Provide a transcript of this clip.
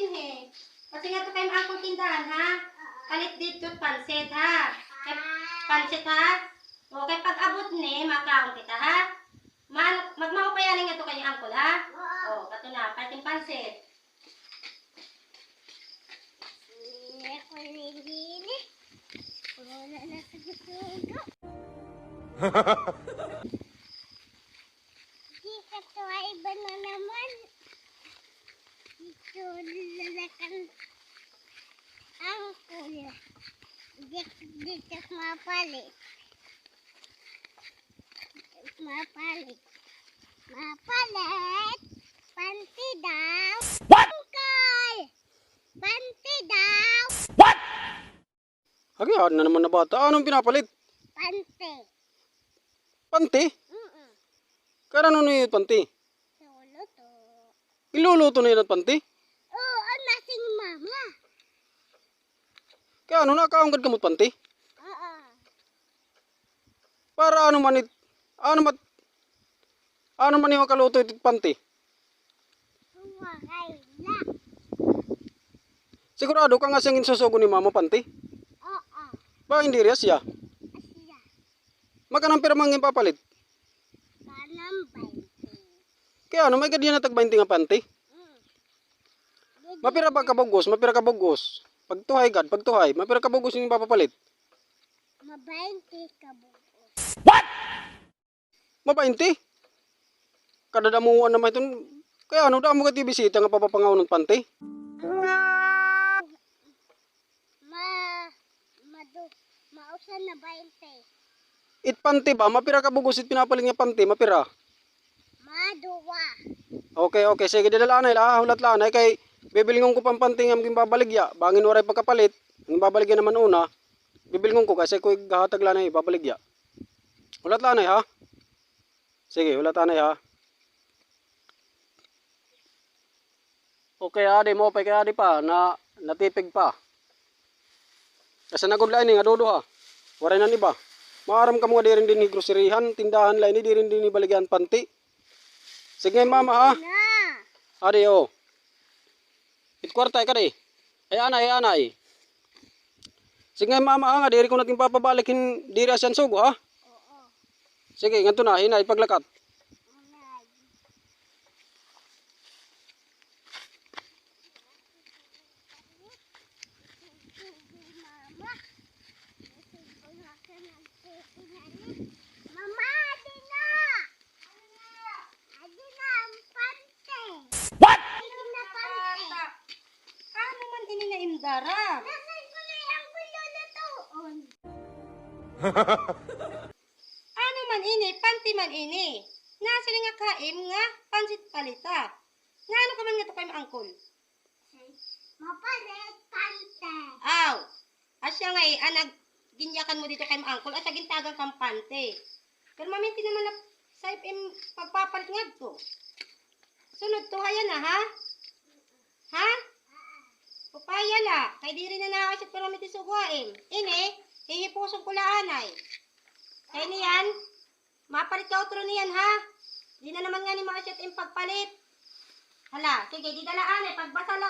din eh. Kasi nga to kayo akong tindahan ha. Kalit dito pansit ha. Kay pansit ha. O kay pag-abot ni, makaon kita ha. Magmaupayanin nga to kayo angkol ha. O, kato na, pating pansit. Ako nilini. Wala na sa gusto. Di ka to ay iba na naman. Dito lalakan ang kuya. Dito mapalit. Mapalit. Panty daw. What? Uncle! Panty daw. Agyan na naman na bata. Anong pinapalit? Panty. Panty? Karano na yun panty? Solo to. Iluluto na yun at panty? Oo, nasing mama. Kaya ano nakaunggad kamot panty? Oo. Para ano man ano man yung kaluto ito panty? Huwagay na. Sigurado ka nga siyang insusugo ni mama panty? Oo. Ba hindi riya siya? Asya. Magkanang pira mangin papalit? Kanang 20. Kaya ano may gadyan na tag 20 nga panty? Mapira ba kabugos? Mapira kabugos? Pagtuhay mapira kabugos yung papapalit? Mabainti ka bugos. Mabainti? Kadadamuan naman ito. Kaya ano damo ka tibisita nga papapangaw ng panty? Mausan na 20. It panty ba? Mapira kabugos it pinapalit nga panty? Mapira? Maduwa. Okay. Sige, dilalanay la. Hulat lanay kay bibilingon ko pang panty nga maging babaligya. Bangin waray pagkapalit. Ang babaligya naman una. Bibilingon ko kasi ko gahatag lanay babaligya. Hulat lanay ha? Sige, hulat lanay ha? Okay adi mo pa kay adi pa na natipig pa. Kasi nagudlay ni nga dodo ha. Waray nan iba. Maaram ka mga di rin din ni groserihan, tindahan lain ni di rin din ni baligyan panty. Sige mama ha. Na. Adi o. Itkwartay ka di. Ay anay. Sige mama ha nga diri ko natin papabalikin diri asyan sugo ha. Oo. Sige nganto na hinay paglakat. Unay. Mama. Mama, adi na. Adi na ang pante. What? Adi na pante. Ano man ini na indara? Nasaan ko na yung kululutuon? Ano man ini? Panty man ini. Nasa nga kaim nga, pansit palita. Na ano ka man nga to kayo angkol? Mapalit pante. Aw! Asya nga anag ginyakan mo dito kay angkol at gintagang kampante. Pero maminti naman na sa pagpapalit nga to. Sunod to haya na ha? Ha? Papaya la. Kay di rin na nakasip pero maminti suguaim. Ini, hihipusog ko laanay. Kay niyan, mapalit ka otro niyan ha? Di na naman nga ni makasip pagpalit. Hala, sige, di dalaan pagbasa lang.